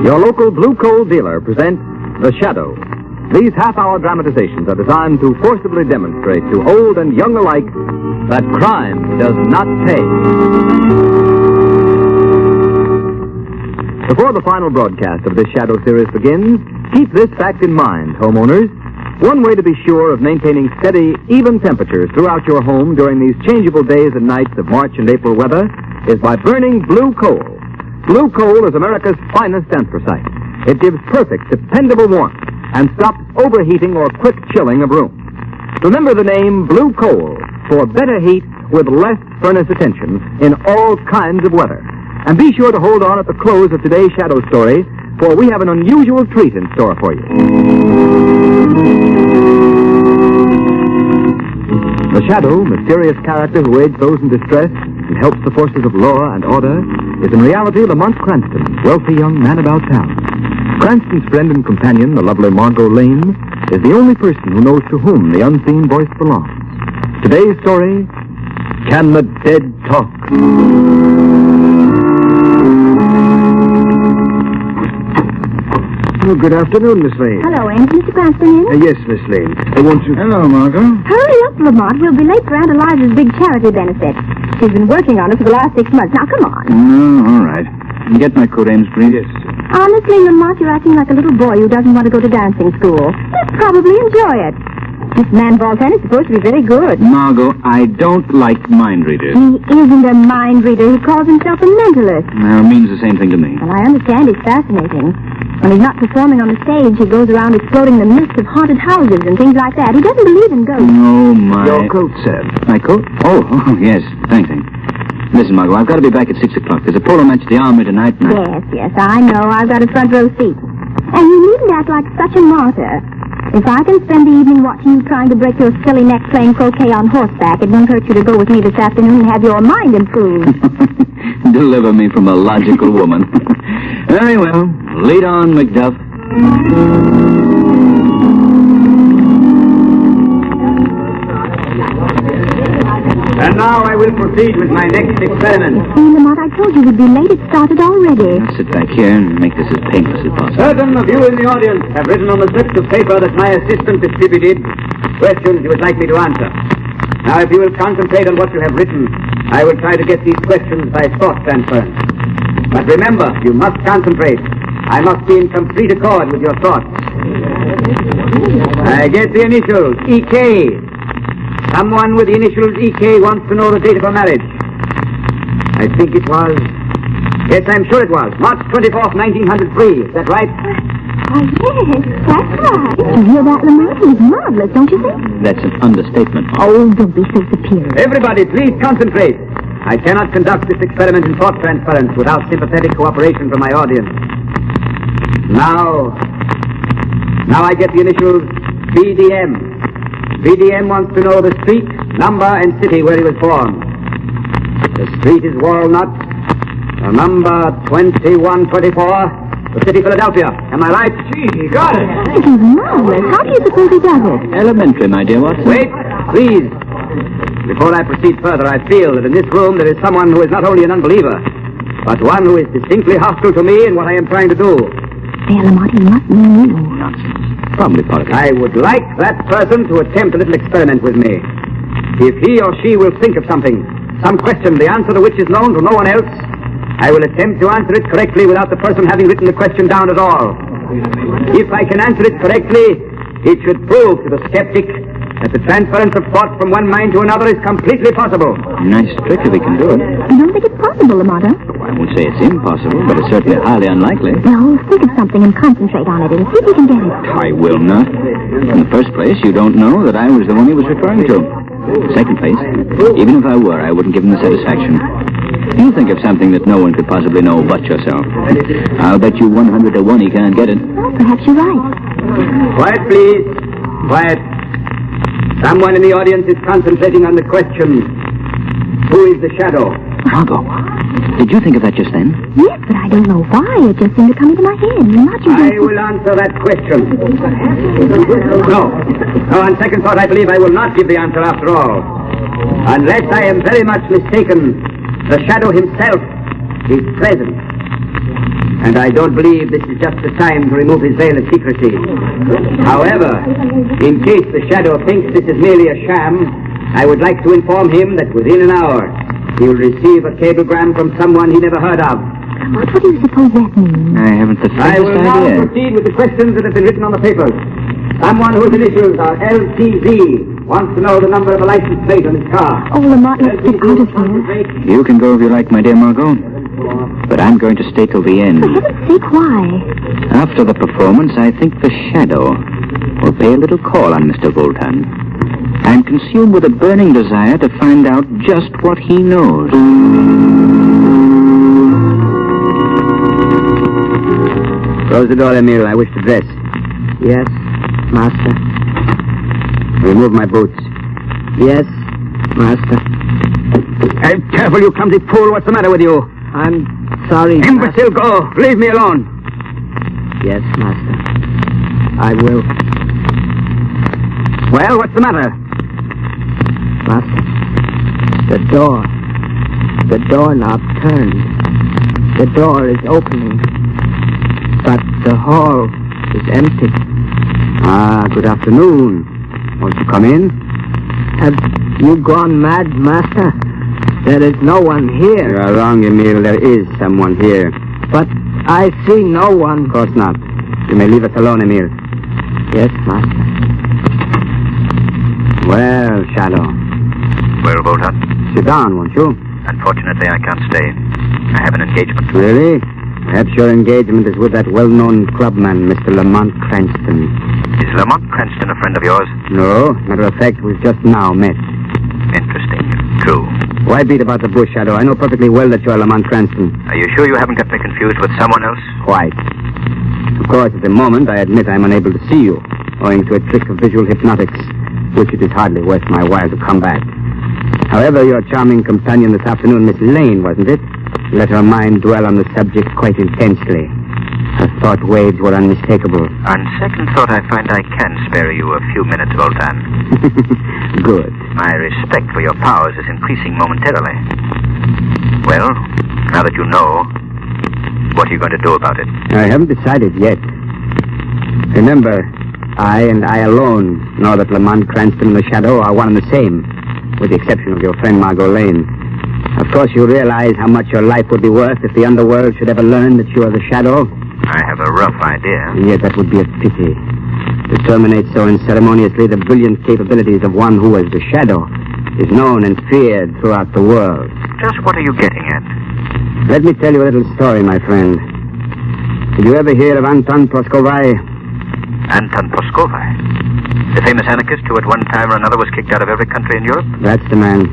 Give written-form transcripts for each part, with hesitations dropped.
Your local Blue Coal dealer presents The Shadow. These half-hour dramatizations are designed to forcibly demonstrate to old and young alike that crime does not pay. Before the final broadcast of this Shadow series begins, keep this fact in mind, homeowners. One way to be sure of maintaining steady, even temperatures throughout your home during these changeable days and nights of March and April weather is by burning blue coal. Blue coal is America's finest anthracite. It gives perfect, dependable warmth and stops overheating or quick chilling of rooms. Remember the name Blue Coal for better heat with less furnace attention in all kinds of weather. And be sure to hold on at the close of today's Shadow story, for we have an unusual treat in store for you. The Shadow, mysterious character who aids those in distress and helps the forces of law and order, is in reality Lamont Cranston, wealthy young man about town. Cranston's friend and companion, the lovely Margot Lane, is the only person who knows to whom the unseen voice belongs. Today's story, Can the Dead Talk? Oh, good afternoon, Miss Lane. Hello, Aunt. Mr. Cranston in? Yes, Miss Lane. I want to... Hello, Margot. Hurry up, Lamont. We'll be late for Aunt Eliza's big charity benefit. She's been working on it for the last 6 months. Now, come on. Oh, all right. Get my coat, Ames, please. Yes. Honestly, Lamont, you're acting like a little boy who doesn't want to go to dancing school. You'd probably enjoy it. This man Voltaire is supposed to be very good. Margot, I don't like mind readers. He isn't a mind reader. He calls himself a mentalist. Well, it means the same thing to me. Well, I understand he's fascinating. When he's not performing on the stage, he goes around exploding the myths of haunted houses and things like that. He doesn't believe in ghosts. Oh, my... Your coat, sir. My coat? Oh, yes. Thanks. Listen, Margot, I've got to be back at 6 o'clock. There's a polo match at the Armory tonight. Yes, I know. I've got a front row seat. And you needn't act like such a martyr. If I can spend the evening watching you trying to break your silly neck playing croquet on horseback, it won't hurt you to go with me this afternoon and have your mind improved. Deliver me from a logical woman. Very well. Lead on, Macduff. And now I will proceed with my next experiment. Lamont, I told you we'd be late. It started already. I'll sit back here and make this as painless as possible. Certain of you in the audience have written on the slips of paper that my assistant distributed questions you would like me to answer. Now, if you will concentrate on what you have written, I will try to get these questions by thought transference. But remember, you must concentrate. I must be in complete accord with your thoughts. I get the initials, E.K. Someone with the initials E.K. wants to know the date of her marriage. I think it was... Yes, I'm sure it was. March 24th, 1903. Is that right? Oh, yes, that's right. You hear that, Lamont? He's marvelous, don't you think? That's an understatement. Oh, don't be so superior. Everybody, please concentrate. I cannot conduct this experiment in thought transference without sympathetic cooperation from my audience. Now I get the initials BDM. BDM wants to know the street, number, and city where he was born. The street is Walnut. The number 2124. The city, Philadelphia. Am I right? Gee, he got it. He's marvelous. How do you suppose he does it? Elementary, my dear Watson. Wait, please. Before I proceed further, I feel that in this room there is someone who is not only an unbeliever, but one who is distinctly hostile to me and what I am trying to do. There, Lamont, he must mean you. Nonsense. Probably part of it. I would like that person to attempt a little experiment with me. If he or she will think of something, some question, the answer to which is known to no one else, I will attempt to answer it correctly without the person having written the question down at all. If I can answer it correctly, it should prove to the skeptic that the transference of thought from one mind to another is completely possible. Nice trick if we can do it. You don't think it's possible, Lamont, huh? I won't say it's impossible, but it's certainly highly unlikely. No, think of something and concentrate on it and see if you can get it. I will not. In the first place, you don't know that I was the one he was referring to. In the second place, even if I were, I wouldn't give him the satisfaction. You think of something that no one could possibly know but yourself. I'll bet you 100 to 1 he can't get it. Well, perhaps you're right. Quiet, please. Quiet. Someone in the audience is concentrating on the question, who is the shadow? Margot, did you think of that just then? Yes, but I don't know why. It just seemed to come into my head. I will answer that question. No, on second thought, I believe I will not give the answer after all. Unless I am very much mistaken, The shadow himself is present. And I don't believe this is just the time to remove his veil of secrecy. However, in case the shadow thinks this is merely a sham, I would like to inform him that within an hour, he will receive a cablegram from someone he never heard of. What do you suppose that means? I haven't the I slightest will now idea. proceed with the questions that have been written on the papers. Someone whose initials are LTZ wants to know the number of a license plate on his car. Oh, Lamont, let's get out of here. You can go if you like, my dear Margot. But I'm going to stay till the end. For heaven's sake, why? After the performance, I think the shadow will pay a little call on Mr. Voltan. I'm consumed with a burning desire to find out just what he knows. Close the door, Emil. I wish to dress. Yes, master. Remove my boots. Yes, master. Careful, you clumsy fool. What's the matter with you? I'm sorry, Imbecile, go. Leave me alone. Yes, master. I will. Well, what's the matter? Master. The doorknob turned. The door is opening. But the hall is empty. Ah, good afternoon. Won't you come in? Have you gone mad, master? There is no one You here. are wrong, Emil. There is someone here. But I see no one. Of course not. You may leave us alone, Emil. Yes, master. Well, Shadow. Well, Voltan, Sit down, won't you? unfortunately, I can't stay. I have an engagement. Really? Perhaps your engagement is with that well-known clubman, Mr. Lamont Cranston. Is Lamont Cranston a friend of yours? No, matter of fact, we've just now met. Interesting. True. Why beat about the bush, Shadow? I know perfectly well that you're Lamont Cranston. Are you sure you haven't got me confused with someone else? Quite. Of course, at the moment, I admit I'm unable to see you, owing to a trick of visual hypnotics, which it is hardly worth my while to combat. However, your charming companion this afternoon, Miss Lane, wasn't it? Let her mind dwell on the subject quite intensely. Her thought waves were unmistakable. On second thought, I find I can spare you a few minutes, Voltan. Good. My respect for your powers is increasing momentarily. Well, now that you know, what are you going to do about it? I haven't decided yet. Remember, I and I alone know that Lamont Cranston and the Shadow are one and the same, with the exception of your friend Margot Lane. Of course, you realize how much your life would be worth if the underworld should ever learn that you are the Shadow. I have a rough idea. And yet that would be a pity. To terminate so unceremoniously the brilliant capabilities of one who, as the Shadow, is known and feared throughout the world. Just what are you getting at? Let me tell you a little story, my friend. Did you ever hear of Anton Proskovai? Anton Proskovai, the famous anarchist who at one time or another was kicked out of every country in Europe? That's the man.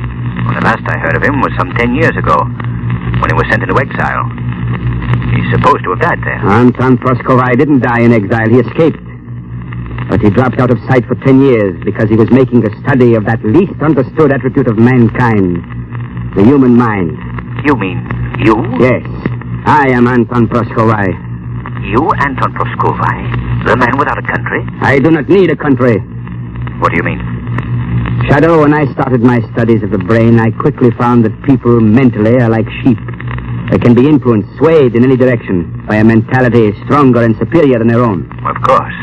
Well, the last I heard of him was some 10 years ago, when he was sent into exile. He's supposed to have died there. Anton Proskovai didn't die in exile. He escaped. But he dropped out of sight for 10 years because he was making a study of that least understood attribute of mankind, the human mind. You mean you? Yes, I am Anton Proskovai. You, Anton Proskovai? The man without a country? I do not need a country. What do you mean? Shadow, when I started my studies of the brain, I quickly found that people mentally are like sheep. They can be influenced, swayed in any direction by a mentality stronger and superior than their own. Of course.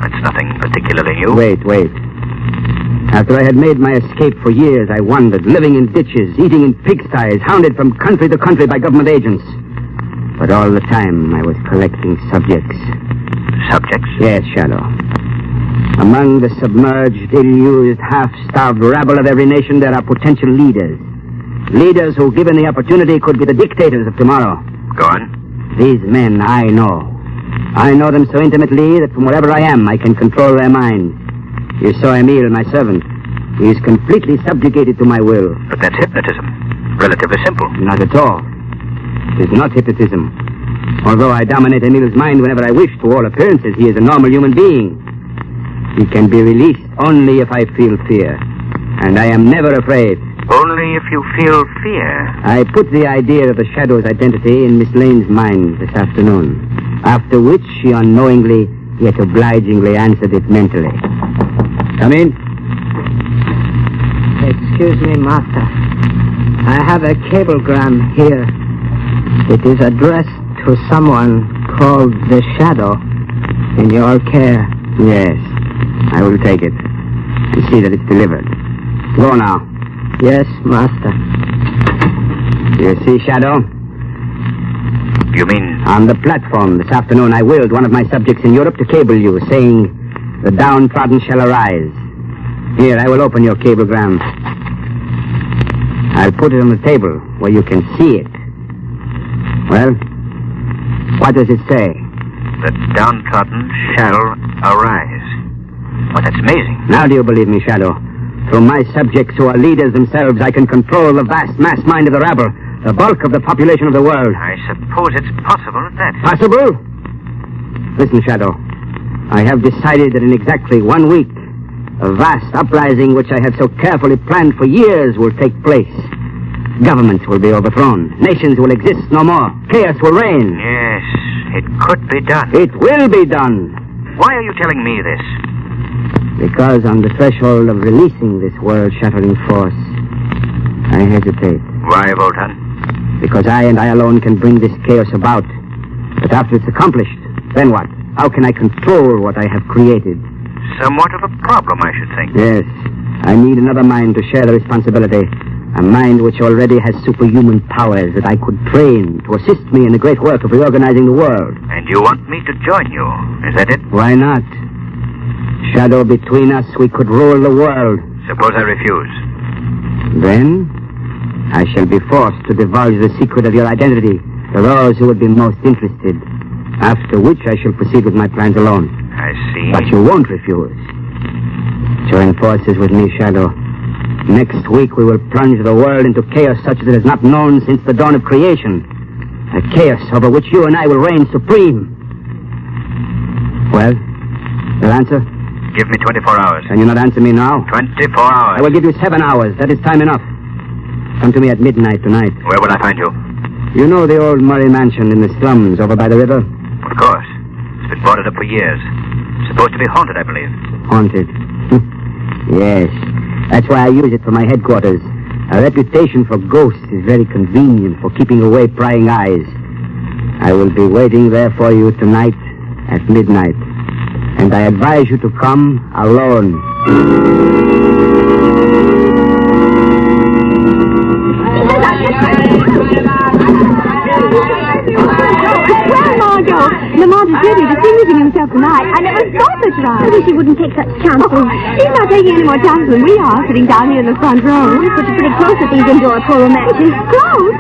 That's nothing particularly new. Wait. After I had made my escape for years, I wandered, living in ditches, eating in pigsties, hounded from country to country by government agents. But all the time, I was collecting subjects. Subjects? Yes, Shadow. Among the submerged, ill-used, half-starved rabble of every nation, there are potential leaders. Leaders who, given the opportunity, could be the dictators of tomorrow. Go on. These men I know. I know them so intimately that from wherever I am, I can control their minds. You saw Emil, my servant. He is completely subjugated to my will. But that's hypnotism. Relatively simple. Not at all. It is not hypnotism. Although I dominate Emil's mind whenever I wish, to all appearances, he is a normal human being. He can be released only if I feel fear. And I am never afraid. Only if you feel fear. I put the idea of the Shadow's identity in Miss Lane's mind this afternoon, after which she unknowingly, yet obligingly answered it mentally. Come in. Excuse me, master. I have a cablegram here. It is addressed to someone called the Shadow in your care. Yes, I will take it and see that it's delivered. Go now. Yes, Master. You see, Shadow? You mean... On the platform this afternoon, I willed one of my subjects in Europe to cable you, saying, the downtrodden shall arise. Here, I will open your cablegram. I'll put it on the table where you can see it. Well, what does it say? The downtrodden shall arise. Well, that's amazing. Now do you believe me, Shadow? Through my subjects who are leaders themselves, I can control the vast mass mind of the rabble, the bulk of the population of the world. I suppose it's possible at that. Possible? Listen, Shadow. I have decided that in exactly 1 week, a vast uprising which I had so carefully planned for years will take place. Governments will be overthrown. Nations will exist no more. Chaos will reign. Yes, it could be done. It will be done. Why are you telling me this? Because on the threshold of releasing this world-shattering force, I hesitate. Why, Voltan? Because I and I alone can bring this chaos about. But after it's accomplished, then what? How can I control what I have created? Somewhat of a problem, I should think. Yes, I need another mind to share the responsibility. A mind which already has superhuman powers that I could train to assist me in the great work of reorganizing the world. And you want me to join you, is that it? Why not? Shadow, between us, we could rule the world. Suppose I refuse. Then, I shall be forced to divulge the secret of your identity to those who would be most interested. After which I shall proceed with my plans alone. I see. But you won't refuse. Join forces with me, Shadow. Next week we will plunge the world into chaos such as it has not known since the dawn of creation. A chaos over which you and I will reign supreme. Well, your answer? Give me 24 hours. Can you not answer me now? 24 hours. I will give you 7 hours. That is time enough. Come to me at midnight tonight. Where will I find you? You know the old Murray mansion in the slums over by the river? Of course. It's been boarded up for years. Supposed to be haunted, I believe. Haunted? Yes. That's why I use it for my headquarters. A reputation for ghosts is very convenient for keeping away prying eyes. I will be waiting there for you tonight at midnight. And I advise you to come alone. Lamont's really distinguishing himself tonight. I never thought that's right. I wish he wouldn't take such chances. He's not taking any more chances than we are, sitting down here in the front row. We put you pretty close at these indoor polo matches. Close?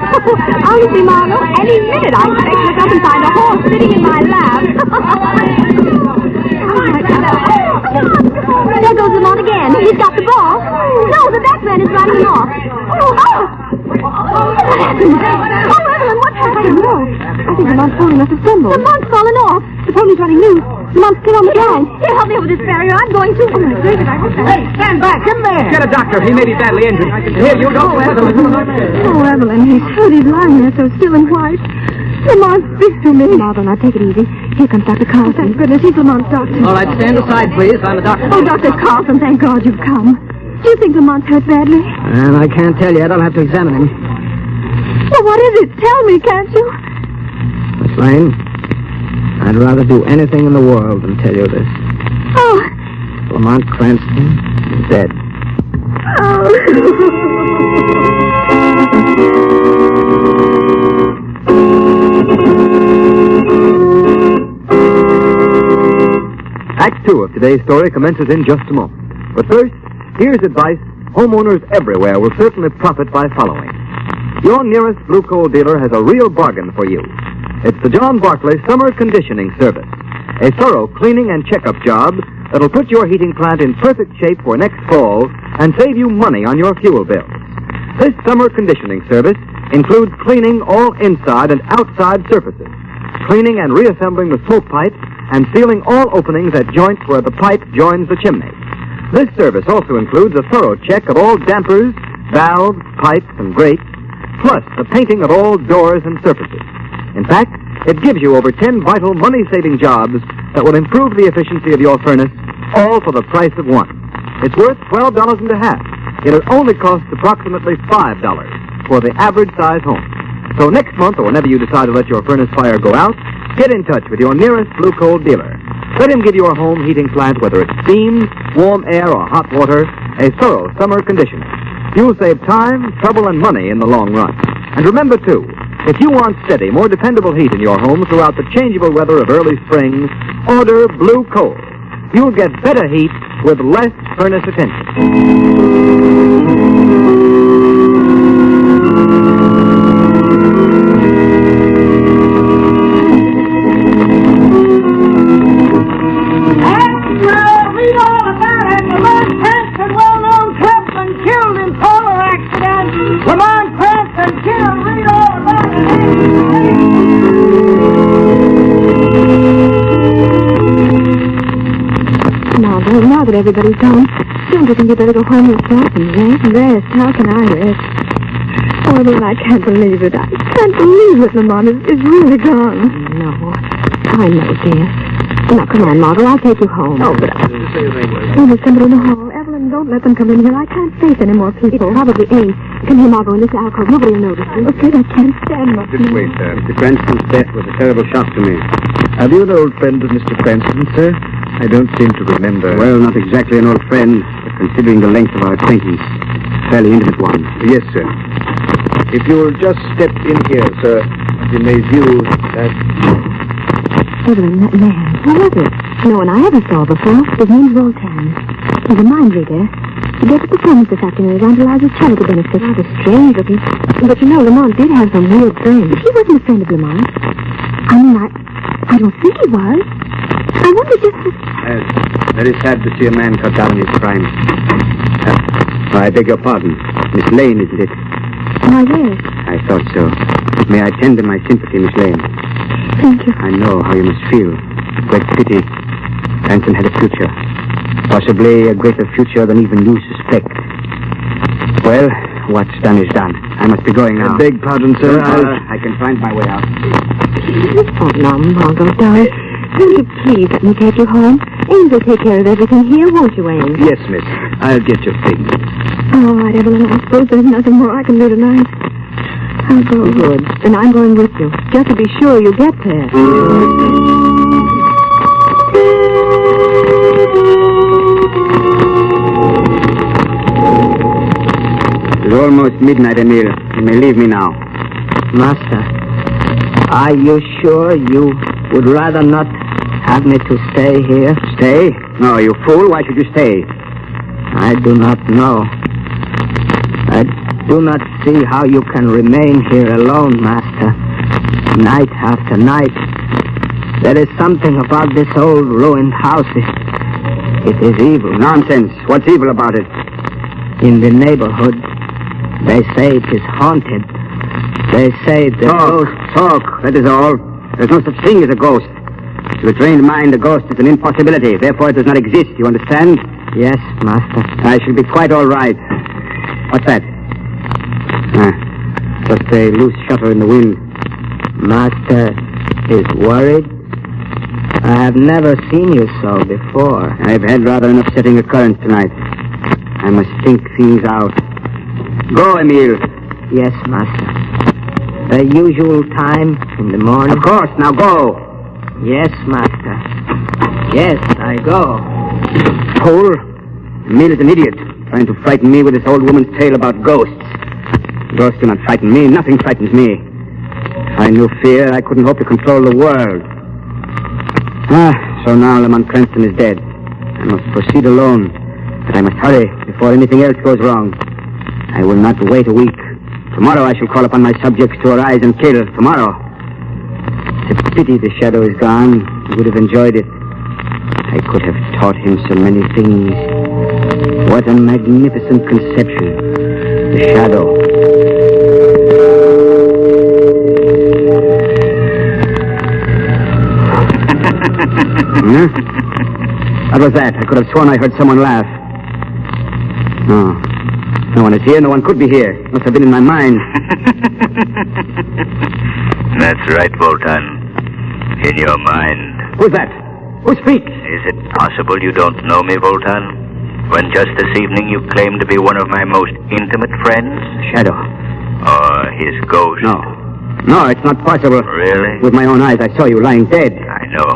Honestly, Margot, any minute I expect to look up and find a horse sitting in my lap. There goes Lamont again. He's got the ball. No, the backman is running him off. What happened? Oh, Evelyn, what happened? No. I think Lamont's falling off the stumble. Lamont's fallen off. The pony's running loose. Lamont's still on the ground. Here, help me over this barrier. I'm going to. Oh, my goodness, I hope that... Hey, stand back. Come there. Get a doctor. He may be badly injured. Here, you don't... Oh, Evelyn, he's hurt. He's lying there so still and white. Lamont, speak to me. Margot, now take it easy. Here comes Dr. Carlson. Thank goodness, he's Lamont's doctor. All right, stand aside, please. I'm a doctor. Oh, Dr. Carlson, thank God you've come. Do you think Lamont's hurt badly? And I can't tell yet. I'll have to examine him. Well, what is it? Tell me, can't you? Miss Lane, I'd rather do anything in the world than tell you this. Oh. Lamont Cranston is dead. Act 2 of today's story commences in just a moment. But first, here's advice homeowners everywhere will certainly profit by following. Your nearest blue coal dealer has a real bargain for you. It's the John Barclay Summer Conditioning Service, a thorough cleaning and checkup job that'll put your heating plant in perfect shape for next fall and save you money on your fuel bills. This summer conditioning service includes cleaning all inside and outside surfaces, cleaning and reassembling the smoke pipe, and sealing all openings at joints where the pipe joins the chimney. This service also includes a thorough check of all dampers, valves, pipes, and grates, plus the painting of all doors and surfaces. In fact, it gives you over 10 vital money-saving jobs that will improve the efficiency of your furnace, all for the price of one. It's worth $12.50. It'll only cost approximately $5. for the average-size home. So next month, or whenever you decide to let your furnace fire go out, get in touch with your nearest Blue Coal dealer. Let him give your home heating plant, whether it's steam, warm air, or hot water, a thorough summer conditioning. You'll save time, trouble, and money in the long run. And remember, too, if you want steady, more dependable heat in your home throughout the changeable weather of early spring, order Blue Coal. You'll get better heat with less furnace attention. Now that everybody's gone, don't you think you better go home yourself and rest? How can I rest? Oh, Evelyn, I can't believe it. I can't believe that Lamont is really gone. No, I know, dear. Now, come on, Margot, I'll take you home. Oh, but there's somebody in the hall. Evelyn, don't let them come in here. I can't face any more people. It probably ain't. Come here, Margot, in this alcove. Nobody will notice you. Okay, I can't stand much. Just wait, sir. Mr. Cranston's death was a terrible shock to me. Are you an old friend of Mr. Cranston, sir? I don't seem to remember. Well, not exactly an old friend, but considering the length of our acquaintance, a fairly intimate one. Yes, sir. If you'll just step in here, sir, you may view that... Evelyn, that man. Who was it? No one I ever saw before. His name's Voltan. He's a mind reader. He gave a performance this afternoon at Aunt Eliza's charity benefit. Rather strange looking. But you know, Lamont did have some weird friends. He wasn't a friend of Lamont. I mean, I don't think he was. I wonder just... Yes, very sad to see a man cut down his crime. I beg your pardon. Miss Lane, isn't it? Why, yes. I thought so. May I tender my sympathy, Miss Lane? Thank you. I know how you must feel. Great pity. Cranston had a future. Possibly a greater future than even you suspect. Well, what's done is done. I must be going now. I beg pardon, sir. I can find my way out. Oh, no, Margot, darling. Will you please let me take you home? Ames will take care of everything here, won't you, Ames? Yes, miss. I'll get your things. All right, Evelyn. I suppose there's nothing more I can do tonight. I'll go. Good. And I'm going with you, just to be sure you get there. It's almost midnight, Emil. You may leave me now. Master, are you sure you would rather not have me to stay here? Stay? No, you fool. Why should you stay? I do not know. I do not see how you can remain here alone, Master. Night after night. There is something about this old ruined house. It is evil. Nonsense. What's evil about it? In the neighborhood, they say it is haunted. They say the ghost... Talk. That is all. There's no such thing as a ghost. To a trained mind, a ghost is an impossibility. Therefore, it does not exist. You understand? Yes, Master. I shall be quite all right. What's that? Just a loose shutter in the wind. Master is worried? I have never seen you so before. I've had rather an upsetting occurrence tonight. I must think things out. Go, Emil. Yes, Master. The usual time in the morning? Of course. Now go. Yes, Master. Yes, I go. Fool. Emil is an idiot, trying to frighten me with this old woman's tale about ghosts. Ghosts do not frighten me. Nothing frightens me. If I knew fear, I couldn't hope to control the world. So now Lamont Cranston is dead. I must proceed alone. But I must hurry before anything else goes wrong. I will not wait a week. Tomorrow I shall call upon my subjects to arise and kill. Tomorrow. It's a pity the shadow is gone. He would have enjoyed it. I could have taught him so many things. What a magnificent conception. The shadow. What was that? I could have sworn I heard someone laugh. No. No one is here. No one could be here. Must have been in my mind. That's right, Voltan. In your mind. Who's that? Who speaks? Is it possible you don't know me, Voltan? When just this evening you claimed to be one of my most intimate friends? Shadow. Or his ghost? No. No, it's not possible. Really? With my own eyes, I saw you lying dead. I know.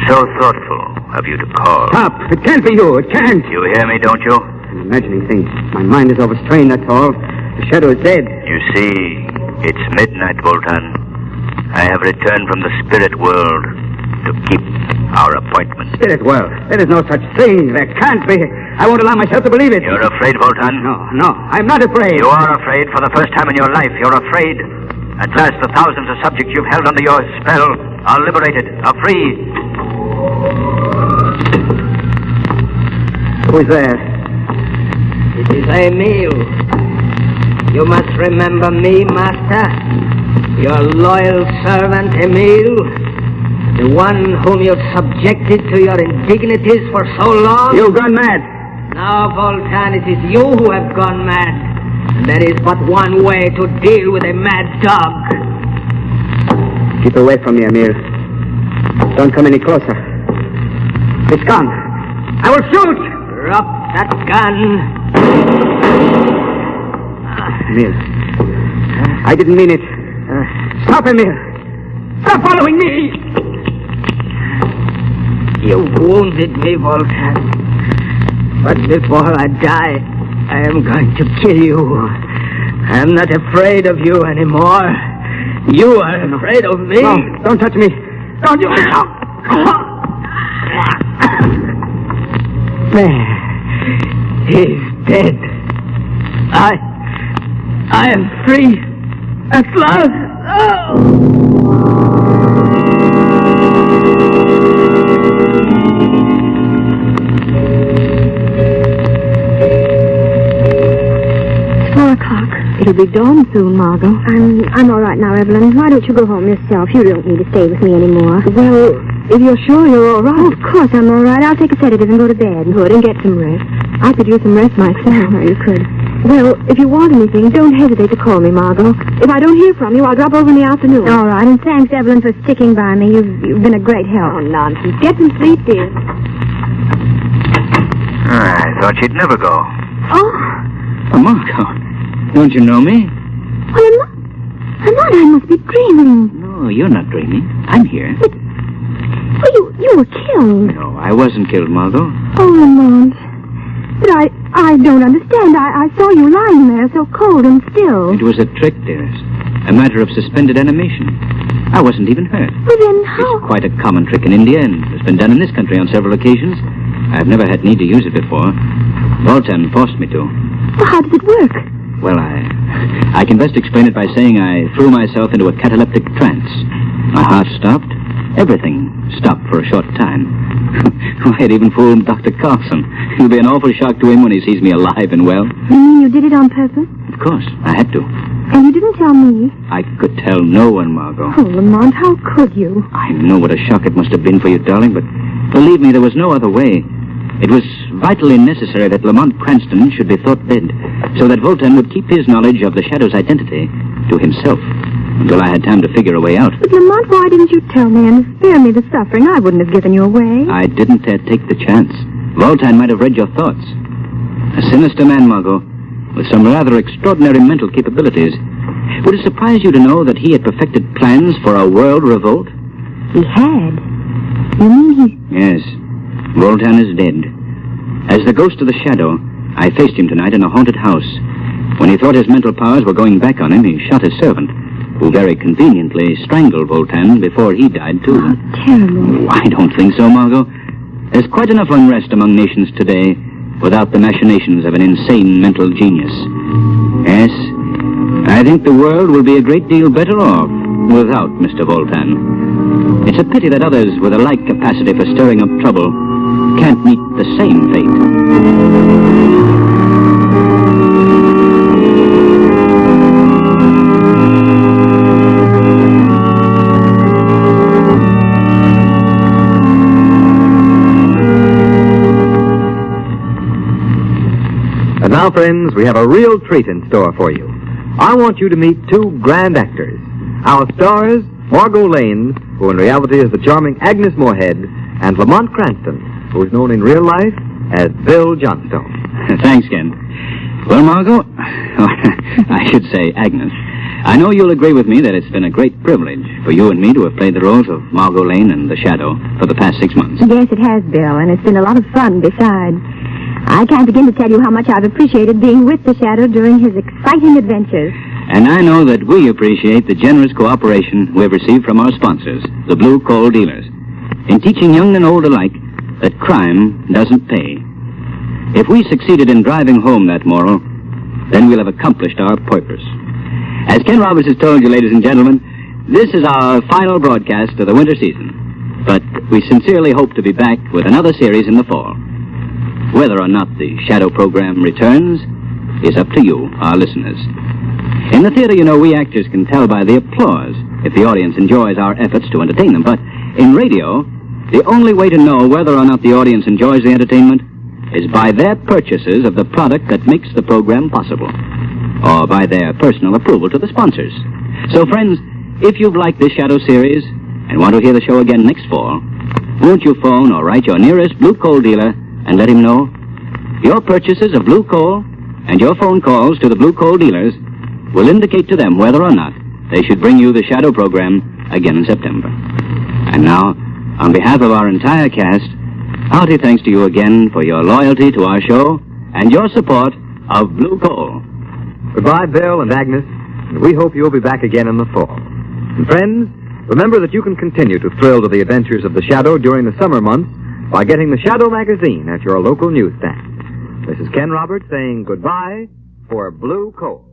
So thoughtful of you to call. Stop! It can't be you. It can't. You hear me, don't you? I'm imagining things. My mind is overstrained, that's all. The shadow is dead. You see, it's midnight, Voltan. I have returned from the spirit world to keep our appointment. Spirit world. There is no such thing. There can't be. I won't allow myself to believe it. You're afraid, Voltan? No, I'm not afraid. You are afraid for the first time in your life. You're afraid. At last, the thousands of subjects you've held under your spell are liberated, are free. Who's there? It is Emil. You must remember me, Master. Your loyal servant, Emil. The one whom you subjected to your indignities for so long. You've gone mad. Now, Voltan, it is you who have gone mad. And there is but one way to deal with a mad dog. Keep away from me, Emil. Don't come any closer. It's gone. I will shoot! Drop that gun. Emil. I didn't mean it. Stop, Emil. Stop following me! You wounded me, Voltan. But before I die, I am going to kill you. I am not afraid of you anymore. You are afraid of me. No, don't touch me. Don't you... There. He's dead. I am free. At last. Oh! 4 o'clock. It'll be dawn soon, Margot. I'm all right now, Evelyn. Why don't you go home yourself? You don't need to stay with me anymore. Well, if you're sure you're all right. Oh, of course I'm all right. I'll take a sedative and go to bed. Good, and get some rest. I could use some rest myself. You could. Well, if you want anything, don't hesitate to call me, Margot. If I don't hear from you, I'll drop over in the afternoon. All right, and thanks, Evelyn, for sticking by me. You've been a great help. Oh, nonsense. Get some sleep, dear. I thought you'd never go. Oh, Margot, don't you know me? well, I'm not. I must be dreaming. No, you're not dreaming. I'm here. Well, you were killed. No, I wasn't killed, Margot. Oh, Lamont. But I don't understand. I saw you lying there so cold and still. It was a trick, dearest. A matter of suspended animation. I wasn't even hurt. Well, then how... It's quite a common trick in India, and it's been done in this country on several occasions. I've never had need to use it before. Voltan forced me to. Well, how does it work? Well, I can best explain it by saying I threw myself into a cataleptic trance. My heart stopped. Everything stopped for a short time. I had even fooled Dr. Carlson. It'll be an awful shock to him when he sees me alive and well. You mean you did it on purpose? Of course, I had to. And you didn't tell me? I could tell no one, Margot. Oh, Lamont, how could you? I know what a shock it must have been for you, darling, but believe me, there was no other way. It was vitally necessary that Lamont Cranston should be thought dead, so that Voltan would keep his knowledge of the Shadow's identity to himself until I had time to figure a way out. But, Lamont, why didn't you tell me and spare me the suffering? I wouldn't have given you away. I didn't dare take the chance. Voltan might have read your thoughts. A sinister man, Margot, with some rather extraordinary mental capabilities. Would it surprise you to know that he had perfected plans for a world revolt? He had? You mean he... Yes. Voltan is dead. As the ghost of the Shadow, I faced him tonight in a haunted house. When he thought his mental powers were going back on him, he shot his servant, who very conveniently strangled Voltan before he died, too. Oh, terrible. I don't think so, Margot. There's quite enough unrest among nations today without the machinations of an insane mental genius. Yes, I think the world will be a great deal better off without Mr. Voltan. It's a pity that others with a like capacity for stirring up trouble can't meet the same fate. And now, friends, we have a real treat in store for you. I want you to meet 2 grand actors. Our stars, Margot Lane, who in reality is the charming Agnes Moorehead, and Lamont Cranston, who is known in real life as Bill Johnstone. Thanks, Ken. Well, Margot, I should say Agnes, I know you'll agree with me that it's been a great privilege for you and me to have played the roles of Margot Lane and the Shadow for the past 6 months. Yes, it has, Bill, and it's been a lot of fun besides. I can't begin to tell you how much I've appreciated being with the Shadow during his exciting adventures. And I know that we appreciate the generous cooperation we've received from our sponsors, the Blue Coal Dealers, in teaching young and old alike that crime doesn't pay. If we succeeded in driving home that moral, then we'll have accomplished our purpose. As Ken Roberts has told you, ladies and gentlemen, this is our final broadcast of the winter season. But we sincerely hope to be back with another series in the fall. Whether or not the Shadow program returns is up to you, our listeners. In the theater, you know, we actors can tell by the applause if the audience enjoys our efforts to entertain them. But in radio, the only way to know whether or not the audience enjoys the entertainment is by their purchases of the product that makes the program possible, or by their personal approval to the sponsors. So, friends, if you've liked this Shadow series and want to hear the show again next fall, won't you phone or write your nearest Blue Coal dealer and let him know? Your purchases of Blue Coal and your phone calls to the Blue Coal dealers will indicate to them whether or not they should bring you the Shadow program again in September. And now, on behalf of our entire cast, hearty thanks to you again for your loyalty to our show and your support of Blue Coal. Goodbye, Bill and Agnes, and we hope you'll be back again in the fall. And friends, remember that you can continue to thrill to the adventures of the Shadow during the summer months by getting the Shadow magazine at your local newsstand. This is Ken Roberts saying goodbye for Blue Coal.